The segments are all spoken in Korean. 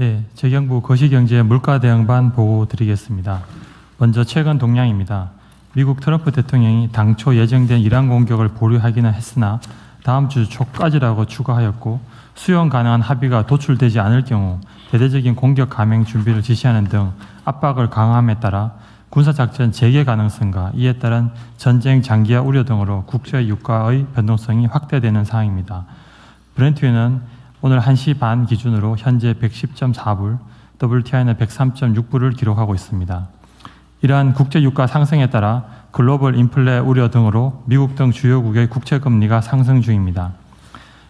네, 재경부 거시경제 물가 대응반 보고 드리겠습니다. 먼저 최근 동향입니다. 미국 트럼프 대통령이 당초 예정된 이란 공격을 보류하기는 했으나 다음 주 초까지라고 추가하였고, 수용 가능한 합의가 도출되지 않을 경우 대대적인 공격 감행 준비를 지시하는 등 압박을 강화함에 따라 군사작전 재개 가능성과 이에 따른 전쟁 장기화 우려 등으로 국제 유가의 변동성이 확대되는 상황입니다. 브렌트유는 오늘 1시 반 기준으로 현재 110.4불, WTI는 103.6불을 기록하고 있습니다. 이러한 국제 유가 상승에 따라 글로벌 인플레 우려 등으로 미국 등 주요국의 국채금리가 상승 중입니다.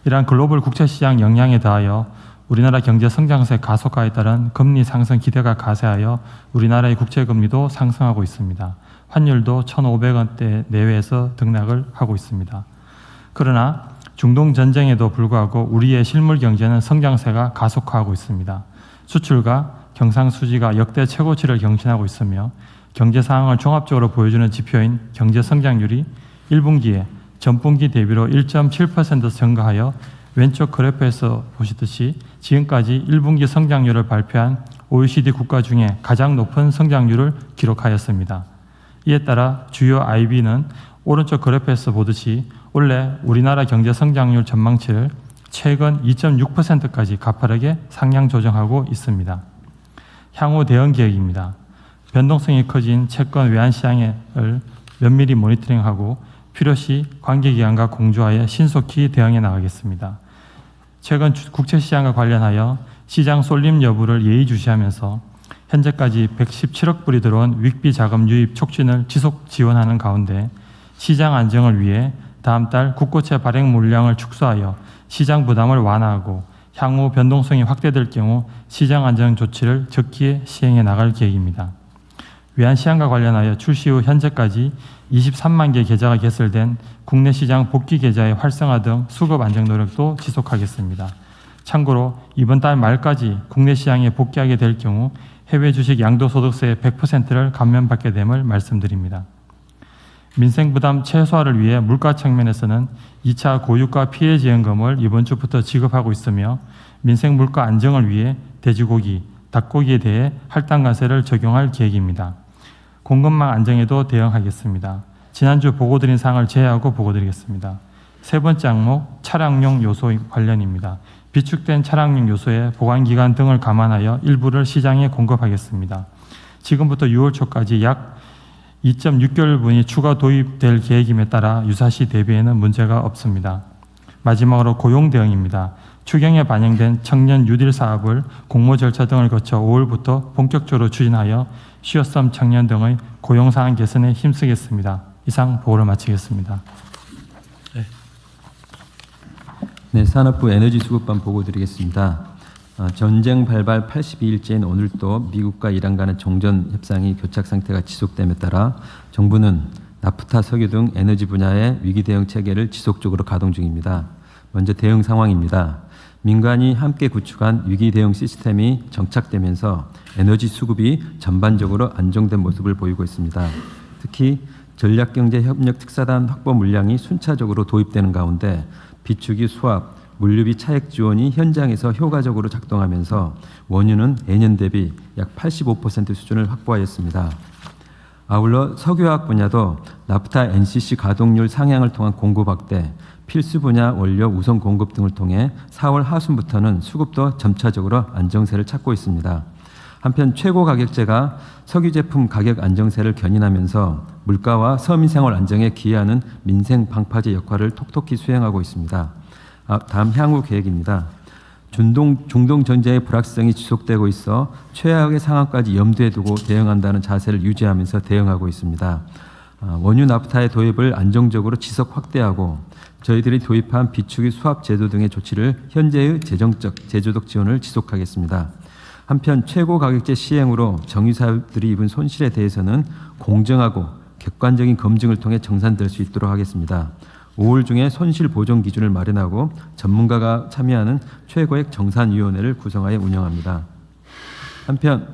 이러한 글로벌 국채시장 영향에 더하여 우리나라 경제 성장세 가속화에 따른 금리 상승 기대가 가세하여 우리나라의 국채금리도 상승하고 있습니다. 환율도 1,500원대 내외에서 등락을 하고 있습니다. 그러나 중동 전쟁에도 불구하고 우리의 실물 경제는 성장세가 가속화하고 있습니다. 수출과 경상수지가 역대 최고치를 경신하고 있으며 경제 상황을 종합적으로 보여주는 지표인 경제 성장률이 1분기에 전분기 대비로 1.7% 증가하여 왼쪽 그래프에서 보시듯이 지금까지 1분기 성장률을 발표한 OECD 국가 중에 가장 높은 성장률을 기록하였습니다. 이에 따라 주요 IB는 오른쪽 그래프에서 보듯이 원래 우리나라 경제 성장률 전망치를 최근 2.6%까지 가파르게 상향 조정하고 있습니다. 향후 대응 계획입니다. 변동성이 커진 채권 외환 시장을 면밀히 모니터링하고 필요시 관계기관과 공조하여 신속히 대응해 나가겠습니다. 최근 국채시장과 관련하여 시장 쏠림 여부를 예의주시하면서 현재까지 117억 불이 들어온 윗비 자금 유입 촉진을 지속 지원하는 가운데 시장 안정을 위해 다음 달 국고채 발행 물량을 축소하여 시장 부담을 완화하고 향후 변동성이 확대될 경우 시장 안정 조치를 적기에 시행해 나갈 계획입니다. 외환시장과 관련하여 출시 후 현재까지 23만 개 계좌가 개설된 국내 시장 복귀 계좌의 활성화 등 수급 안정 노력도 지속하겠습니다. 참고로 이번 달 말까지 국내 시장에 복귀하게 될 경우 해외 주식 양도소득세 100%를 감면받게 됨을 말씀드립니다. 민생 부담 최소화를 위해 물가 측면에서는 2차 고유가 피해 지원금을 이번 주부터 지급하고 있으며 민생 물가 안정을 위해 돼지고기, 닭고기에 대해 할당과세를 적용할 계획입니다. 공급망 안정에도 대응하겠습니다. 지난주 보고드린 사항을 제외하고 보고드리겠습니다. 세 번째 항목, 차량용 요소 관련입니다. 비축된 차량용 요소의 보관기간 등을 감안하여 일부를 시장에 공급하겠습니다. 지금부터 6월 초까지 약 2.6개월분이 추가 도입될 계획임에 따라 유사시 대비에는 문제가 없습니다. 마지막으로 고용 대응입니다. 추경에 반영된 청년 뉴딜 사업을 공모 절차 등을 거쳐 5월부터 본격적으로 추진하여 취업성 청년 등의 고용 상황 개선에 힘쓰겠습니다. 이상 보고를 마치겠습니다. 네, 산업부 에너지수급반 보고 드리겠습니다. 전쟁 발발 82일째인 오늘도 미국과 이란 간의 종전 협상이 교착 상태가 지속됨에 따라 정부는 나프타 석유 등 에너지 분야의 위기 대응 체계를 지속적으로 가동 중입니다. 먼저 대응 상황입니다. 민간이 함께 구축한 위기 대응 시스템이 정착되면서 에너지 수급이 전반적으로 안정된 모습을 보이고 있습니다. 특히 전략경제협력 특사단 확보 물량이 순차적으로 도입되는 가운데 비축유 수합, 물류비 차액 지원이 현장에서 효과적으로 작동하면서 원유는 예년 대비 약 85% 수준을 확보하였습니다. 아울러 석유화학 분야도 나프타 NCC 가동률 상향을 통한 공급 확대, 필수 분야 원료 우선 공급 등을 통해 4월 하순부터는 수급도 점차적으로 안정세를 찾고 있습니다. 한편 최고 가격제가 석유 제품 가격 안정세를 견인하면서 물가와 서민생활 안정에 기여하는 민생 방파제 역할을 톡톡히 수행하고 있습니다. 다음 향후 계획입니다. 중동 전쟁의 불확실성이 지속되고 있어 최악의 상황까지 염두에 두고 대응한다는 자세를 유지하면서 대응하고 있습니다. 원유 나프타의 도입을 안정적으로 지속 확대하고 저희들이 도입한 비축유 수합 제도 등의 조치를 현재의 재정적, 제조적 지원을 지속하겠습니다. 한편 최고 가격제 시행으로 정유사들이 입은 손실에 대해서는 공정하고 객관적인 검증을 통해 정산될 수 있도록 하겠습니다. 5월 중에 손실 보전 기준을 마련하고 전문가가 참여하는 최고액 정산위원회를 구성하여 운영합니다. 한편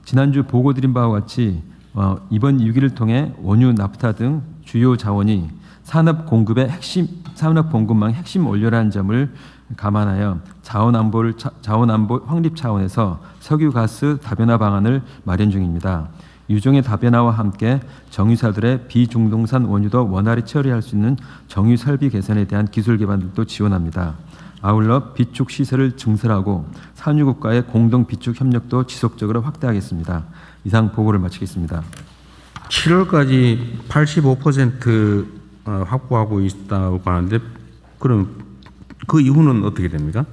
지난주 보고드린 바와 같이 이번 6일을 통해 원유, 나프타 등 주요 자원이 산업 공급망 핵심 원료라는 점을 감안하여 자원안보 확립 차원에서 석유가스 다변화 방안을 마련 중입니다. 유종의 다변화와 함께 정유사들의 비중동산 원유도 원활히 처리할 수 있는 정유 설비 개선에 대한 기술 개발도 지원합니다. 아울러 비축 시설을 증설하고 산유국과의 공동 비축 협력도 지속적으로 확대하겠습니다. 이상 보고를 마치겠습니다. 7월까지 85% 확보하고 있다고 하는데 그럼 그 이후는 어떻게 됩니까?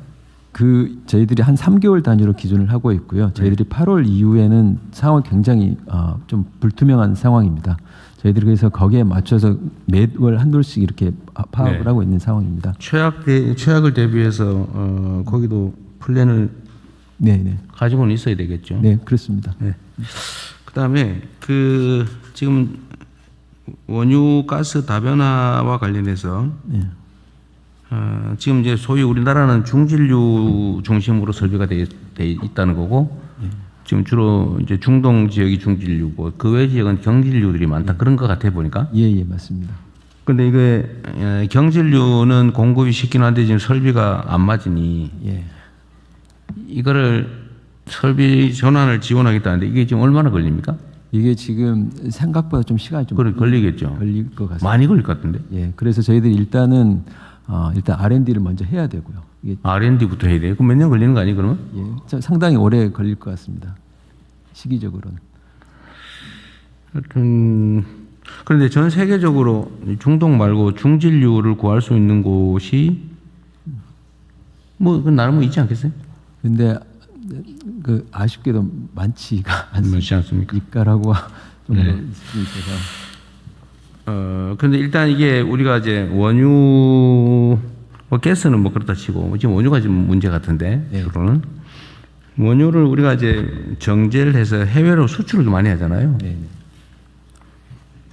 저희들이 한 3개월 단위로 기준을 하고 있고요. 저희들이 8월 이후에는 상황이 굉장히 좀 불투명한 상황입니다. 저희들이 그래서 거기에 맞춰서 매월 한 돌씩 이렇게 파악을 네. 하고 있는 상황입니다. 최악을 대비해서 거기도 플랜을 네. 가지고는 있어야 되겠죠. 네, 그렇습니다. 네. 그다음에 지금 원유 가스 다변화와 관련해서 네. 지금 이제 소위 우리나라는 중진류 중심으로 설비가 돼 있다는 거고 지금 주로 이제 중동 지역이 중진류고 그 외 지역은 경진류들이 많다 그런 것 같아 보니까. 예, 맞습니다. 근데 이게 경진류는 공급이 쉽긴 한데 지금 설비가 안 맞으니 예. 이거를 설비 전환을 지원하겠다는데 이게 지금 얼마나 걸립니까? 이게 지금 생각보다 좀 시간이 좀 걸리겠죠. 걸릴 것 같습니다. 많이 걸릴 것 같은데. 예, 그래서 저희들이 일단 R&D를 먼저 해야 되고요. 이게 R&D부터 해야 돼요. 그럼 몇 년 걸리는 거 아니에요, 그러면? 예, 상당히 오래 걸릴 것 같습니다. 시기적으로는. 하여튼 그런데 전 세계적으로 중동 말고 중진류를 구할 수 있는 곳이 그건 나름 있지 않겠어요? 근데 아쉽게도 많지가 많지 않습니까? 있가라고 좀 네. 있어서. 근데 일단 이게 우리가 이제 원유, 가스는 그렇다 치고, 지금 원유가 지금 문제 같은데, 네. 주로는. 원유를 우리가 이제 정제를 해서 해외로 수출을 좀 많이 하잖아요. 네.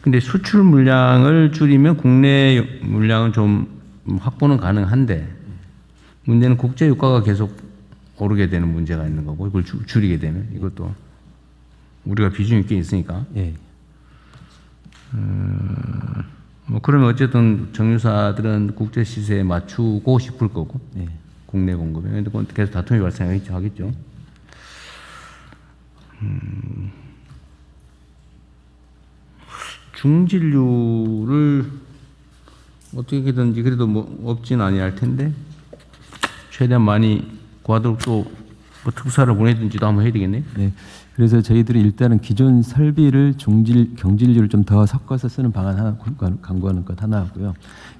근데 수출 물량을 줄이면 국내 물량은 좀 확보는 가능한데, 문제는 국제 유가가 계속 오르게 되는 문제가 있는 거고, 이걸 줄이게 되면, 이것도 우리가 비중이 꽤 있으니까. 예. 그러면 어쨌든 정유사들은 국제 시세에 맞추고 싶을 거고 네. 국내 공급에 근데 그건 계속 다툼이 발생하겠죠. 중진류를 어떻게든지 그래도 없진 아니할 텐데 최대한 많이 구하도록 또 특사를 보내든지도 한번 해야 되겠네요. 네. 그래서 저희들이 일단은 기존 설비를 경질류를 좀 더 섞어서 쓰는 방안 하나 강구하는 것 하나 하고요.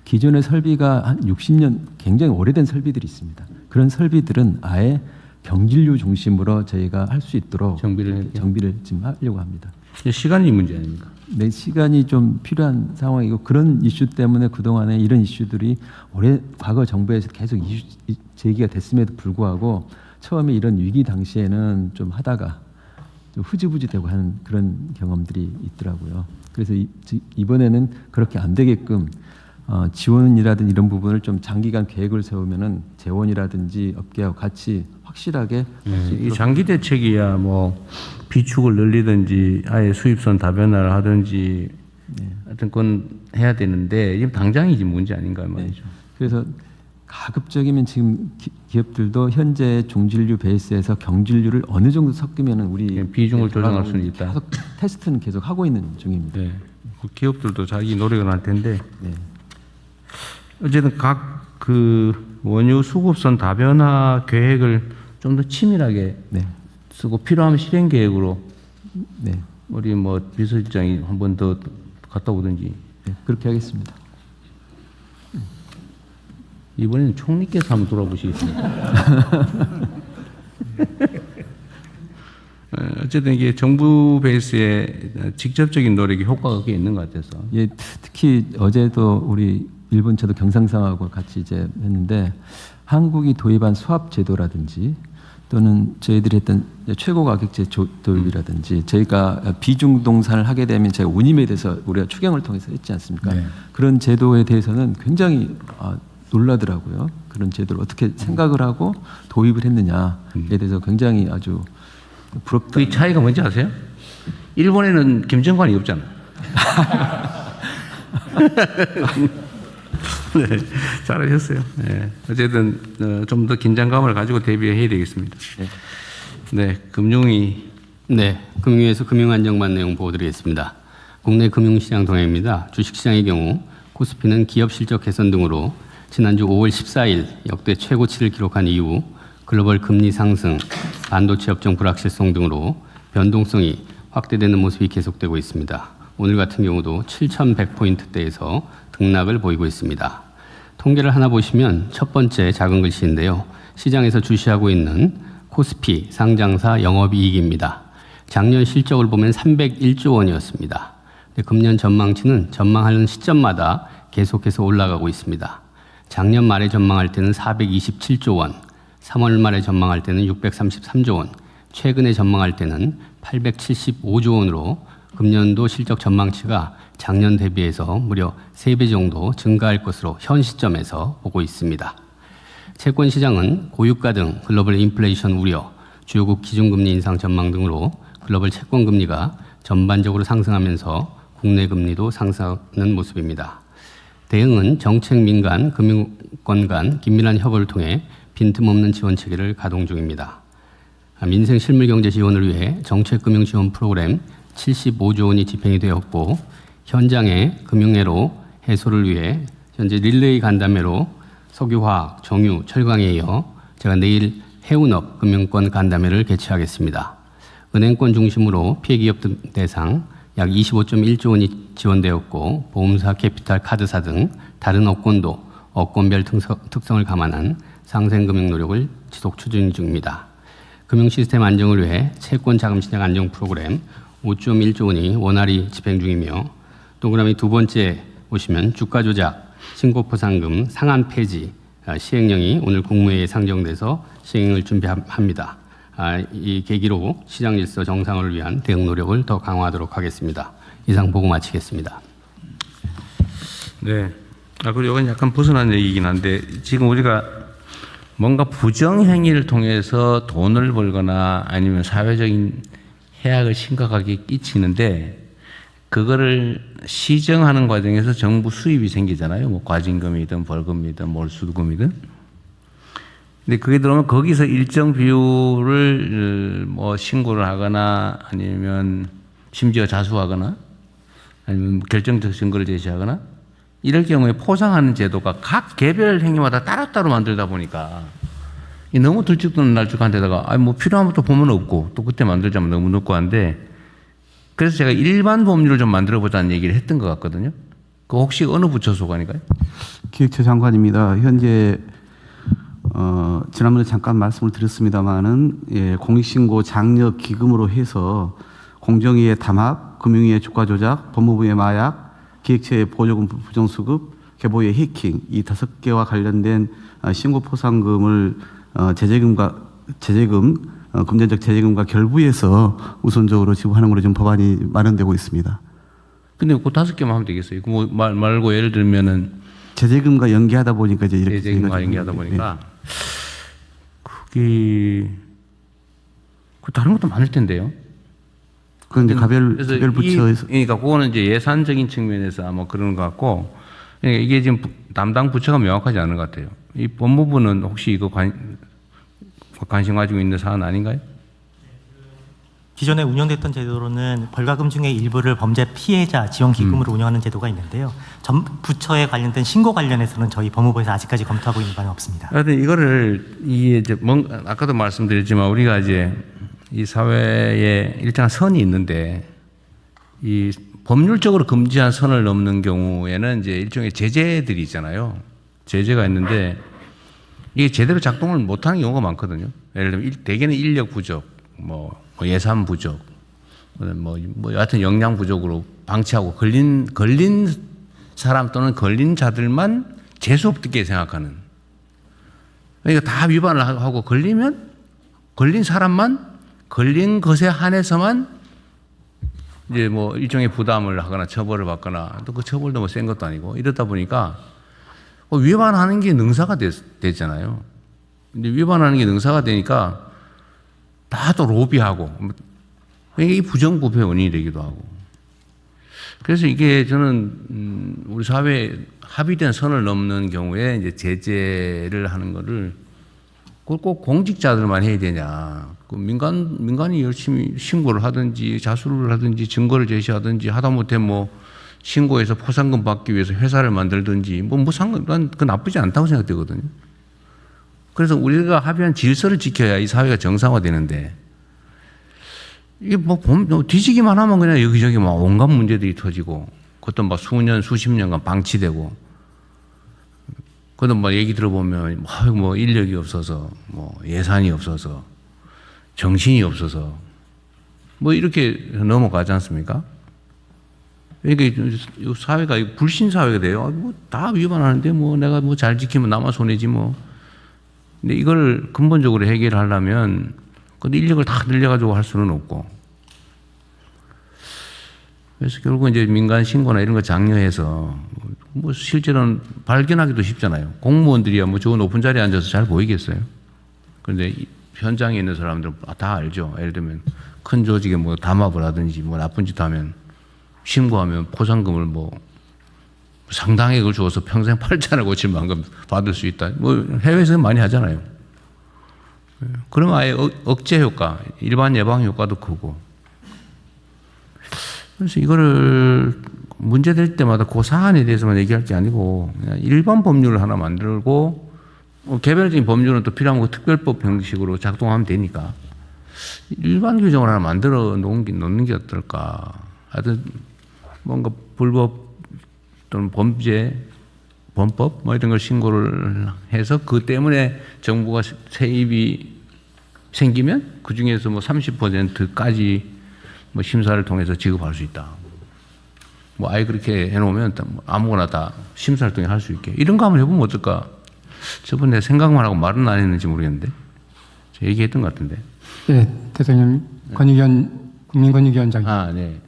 기존의 설비가 한 60년 굉장히 오래된 설비들이 있습니다. 그런 설비들은 아예 경질류 중심으로 저희가 할 수 있도록 정비를 지금 하려고 합니다. 시간이 문제 아닙니까? 네, 시간이 좀 필요한 상황이고 그런 이슈 때문에 그동안에 이런 이슈들이 과거 정부에서 계속 제기가 됐음에도 불구하고 처음에 이런 위기 당시에는 좀 하다가 좀 흐지부지되고 하는 그런 경험들이 있더라고요. 그래서 이번에는 그렇게 안 되게끔 지원이라든지 이런 부분을 좀 장기간 계획을 세우면은 재원이라든지 업계하고 같이 확실하게 이 장기 대책이야 비축을 늘리든지 아예 수입선 다변화를 하든지 하여튼 그건 해야 되는데 지금 당장이 지금 문제 아닌가 말이죠. 네. 그래서 가급적이면 지금 기업들도 현재 중진류 베이스에서 경진류를 어느 정도 섞으면은 우리 비중을 조정할 수는 있다. 계속 테스트는 계속 하고 있는 중입니다. 네. 그 기업들도 자기 노력은 할 텐데 네. 어쨌든 각 원유 수급선 다변화 계획을 좀 더 치밀하게 네. 쓰고 필요하면 실행 계획으로 네. 우리 비서실장이 한 번 더 갔다 오든지. 네. 그렇게 하겠습니다. 이번에는 총리께서 한번 돌아보시겠습니다. 어쨌든 이게 정부 베이스의 직접적인 노력이 효과가 꽤 있는 것 같아서. 예, 특히 어제도 우리 일본 저도 경상상하고 같이 이제 했는데 한국이 도입한 수합 제도라든지 또는 저희들이 했던 최고 가격제 도입이라든지 저희가 비중동산을 하게 되면 저희가 운임에 대해서 우리가 추경을 통해서 했지 않습니까? 네. 그런 제도에 대해서는 굉장히 놀라더라고요. 그런 제도를 어떻게 생각을 하고 도입을 했느냐에 대해서 굉장히 아주 부럽다. 그 차이가 뭔지 아세요? 일본에는 김정관이 없잖아. 네, 잘하셨어요. 네. 어쨌든 좀 더 긴장감을 가지고 대비해야 되겠습니다. 네, 금융위. 네, 금융위에서 금융안정반 내용 보고드리겠습니다. 국내 금융시장 동향입니다. 주식시장의 경우 코스피는 기업 실적 개선 등으로 지난주 5월 14일 역대 최고치를 기록한 이후 글로벌 금리 상승, 반도체 업종 불확실성 등으로 변동성이 확대되는 모습이 계속되고 있습니다. 오늘 같은 경우도 7,100포인트대에서 등락을 보이고 있습니다. 통계를 하나 보시면 첫 번째 작은 글씨인데요. 시장에서 주시하고 있는 코스피 상장사 영업이익입니다. 작년 실적을 보면 301조 원이었습니다. 금년 전망치는 전망하는 시점마다 계속해서 올라가고 있습니다. 작년 말에 전망할 때는 427조 원, 3월 말에 전망할 때는 633조 원, 최근에 전망할 때는 875조 원으로 금년도 실적 전망치가 작년 대비해서 무려 3배 정도 증가할 것으로 현 시점에서 보고 있습니다. 채권 시장은 고유가 등 글로벌 인플레이션 우려, 주요국 기준금리 인상 전망 등으로 글로벌 채권 금리가 전반적으로 상승하면서 국내 금리도 상승하는 모습입니다. 대응은 정책 민간, 금융권 간 긴밀한 협업을 통해 빈틈없는 지원 체계를 가동 중입니다. 민생 실물 경제 지원을 위해 정책 금융 지원 프로그램 75조 원이 집행이 되었고 현장의 금융애로 해소를 위해 현재 릴레이 간담회로 석유화학, 정유, 철강에 이어 제가 내일 해운업 금융권 간담회를 개최하겠습니다. 은행권 중심으로 피해기업 등 대상 약 25.1조 원이 지원되었고 보험사, 캐피탈, 카드사 등 다른 업권도 업권별 특성을 감안한 상생금융 노력을 지속 추진 중입니다. 금융시스템 안정을 위해 채권 자금시장 안정 프로그램 5.1조 원이 원활히 집행 중이며 동그라미 두 번째 보시면 주가 조작, 신고포상금 상한 폐지 시행령이 오늘 국무회의에 상정돼서 시행을 준비합니다. 이 계기로 시장 질서 정상화를 위한 대응 노력을 더 강화하도록 하겠습니다. 이상 보고 마치겠습니다. 네. 그리고 이건 약간 벗어난 얘기긴 한데 지금 우리가 뭔가 부정행위를 통해서 돈을 벌거나 아니면 사회적인 해악을 심각하게 끼치는데 그거를 시정하는 과정에서 정부 수입이 생기잖아요. 뭐 과징금이든 벌금이든 몰수금이든. 근데 그게 들어오면 거기서 일정 비율을 뭐 신고를 하거나 아니면 심지어 자수하거나 아니면 결정적 증거를 제시하거나 이럴 경우에 포상하는 제도가 각 개별 행위마다 따로따로 만들다 보니까 너무 들쭉도는 날쭉한데다가 뭐 필요한 것도 보면 없고 또 그때 만들자면 너무 늦고 한데 그래서 제가 일반 법률을 좀 만들어 보자는 얘기를 했던 것 같거든요. 그 혹시 어느 부처 소관인가요? 기획처 장관입니다. 현재 지난번에 잠깐 말씀을 드렸습니다마는 공익신고 장려 기금으로 해서 공정위의 담합, 금융위의 주가 조작, 법무부의 마약, 기획처의 보조금 부정수급, 개보의 해킹 이 5개와 관련된 신고 포상금을 금전적 제재금과 결부해서 우선적으로 지급하는 걸로 지금 법안이 마련되고 있습니다. 근데 그 5개만 하면 되겠어요. 그 말고 예를 들면은 제재금과 연계하다 보니까 이제 이렇게 제재금과 연계하다 보니까 그게 다른 것도 많을 텐데요. 그건 이제 가별 부처에서 그러니까 그거는 이제 예산적인 측면에서 뭐 그런 것 같고 그러니까 이게 지금 담당 부처가 명확하지 않은 것 같아요. 이 법무부는 혹시 이거 관심 가지고 있는 사안 아닌가요? 기존에 운영됐던 제도로는 벌과금 중에 일부를 범죄 피해자 지원 기금으로 운영하는 제도가 있는데요. 전 부처에 관련된 신고 관련해서는 저희 법무부에서 아직까지 검토하고 있는 바는 없습니다. 하여튼 이거를 이게 이제 아까도 말씀드렸지만 우리가 이제 이 사회에 일정한 선이 있는데 이 법률적으로 금지한 선을 넘는 경우에는 이제 일종의 제재들이 있잖아요. 제재가 있는데 이게 제대로 작동을 못하는 경우가 많거든요. 예를 들면 대개는 인력 부족, 뭐 예산 부족, 뭐 여하튼 역량 부족으로 방치하고 걸린 사람 또는 걸린 자들만 재수 없게 생각하는. 그러니까 다 위반을 하고 걸리면 걸린 사람만 걸린 것에 한해서만 이제 뭐 일종의 부담을 하거나 처벌을 받거나 또 그 처벌도 뭐 센 것도 아니고 이러다 보니까 위반하는 게 능사가 됐잖아요. 근데 위반하는 게 능사가 되니까 다 또 로비하고 이게 부정부패의 원인이 되기도 하고 그래서 이게 저는 우리 사회에 합의된 선을 넘는 경우에 이제 제재를 하는 거를 꼭 공직자들만 해야 되냐. 그 민간이 열심히 신고를 하든지 자수를 하든지 증거를 제시하든지 하다못해 뭐 신고해서 포상금 받기 위해서 회사를 만들든지 뭐 상관, 난 그 나쁘지 않다고 생각되거든요. 그래서 우리가 합의한 질서를 지켜야 이 사회가 정상화되는데 이게 뭐 뒤지기만 하면 그냥 여기저기 막 온갖 문제들이 터지고 그것도 막 수년, 수십 년간 방치되고 그것도 뭐 얘기 들어보면 뭐 인력이 없어서 뭐 예산이 없어서 정신이 없어서 뭐 이렇게 넘어가지 않습니까? 이게 사회가 불신 사회가 돼요. 뭐 다 위반하는데 뭐 내가 뭐 잘 지키면 나만 손해지 뭐. 근데 이걸 근본적으로 해결하려면 그 인력을 다 늘려가지고 할 수는 없고. 그래서 결국 이제 민간 신고나 이런 거 장려해서 뭐 실제로는 발견하기도 쉽잖아요. 공무원들이야 뭐 저 높은 자리에 앉아서 잘 보이겠어요. 그런데 현장에 있는 사람들은 다 알죠. 예를 들면 큰 조직에 뭐 담합을 하든지 뭐 나쁜 짓 하면 신고하면 포상금을 뭐 상당액을 주어서 평생 팔지 않고 고칠 만큼 받을 수 있다. 뭐 해외에서는 많이 하잖아요. 그러면 아예 억제 효과, 일반 예방 효과도 크고. 그래서 이거를 문제될 때마다 그 사안에 대해서만 얘기할 게 아니고 그냥 일반 법률을 하나 만들고 개별적인 법률은 또 필요하면 특별법 형식으로 작동하면 되니까 일반 규정을 하나 만들어 놓는 게 어떨까. 하여튼 뭔가 불법 또는 범죄, 범법 뭐 이런 걸 신고를 해서 그 때문에 정부가 세입이 생기면 그 중에서 뭐 30%까지 뭐 심사를 통해서 지급할 수 있다. 뭐 아예 그렇게 해놓으면 아무거나 다 심사를 통해 할 수 있게 이런 거 한번 해보면 어떨까? 저번에 생각만 하고 말은 안 했는지 모르겠는데 제가 얘기했던 것 같은데. 네, 대통령 국민권익위원장님. 아, 네.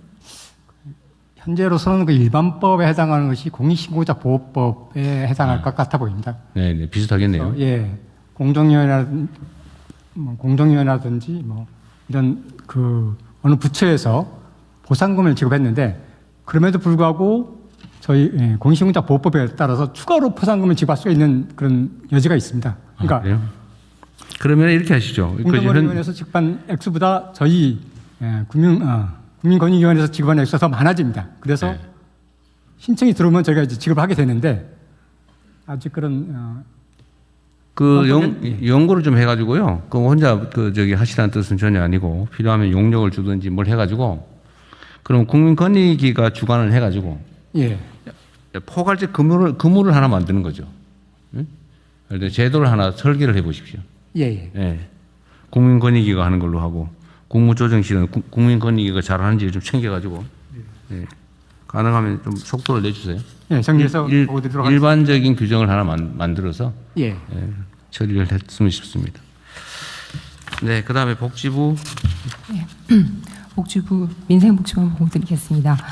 현재로서는 그 일반법에 해당하는 것이 공익신고자 보호법에 해당할 것 같아 보입니다. 네, 네, 비슷하겠네요. 예, 공정위원회라든지 뭐 이런 그 어느 부처에서 보상금을 지급했는데 그럼에도 불구하고 저희 공익신고자 보호법에 따라서 추가로 보상금을 지급할 수 있는 그런 여지가 있습니다. 그러니까 그래요? 그러면 이렇게 하시죠. 공정거래위원회에서 지급한 액수보다 저희 국민권익위원회에서 지급한 액수가 더 많아집니다. 그래서 네. 신청이 들어오면 저희가 이제 지급을 하게 되는데 아직 그런 연구를 좀 해가지고요. 그 혼자 하시라는 뜻은 전혀 아니고 필요하면 용역을 주든지 뭘 해가지고 그럼 국민권익위가 주관을 해가지고 예. 포괄적 의무를 하나 만드는 거죠. 응? 예를 들어 제도를 하나 설계를 해보십시오. 예. 예. 국민권익위가 하는 걸로 하고 국무조정실은 국민권익위가 잘하는지 좀 챙겨가지고 예. 가능하면 좀 속도를 내주세요. 예, 정리해서 보고 드리도록 하겠습니다. 일반적인 규정을 하나 만들어서 예. 처리를 했으면 싶습니다. 네, 그다음에 복지부 복지부 민생복지관 보고 드리겠습니다.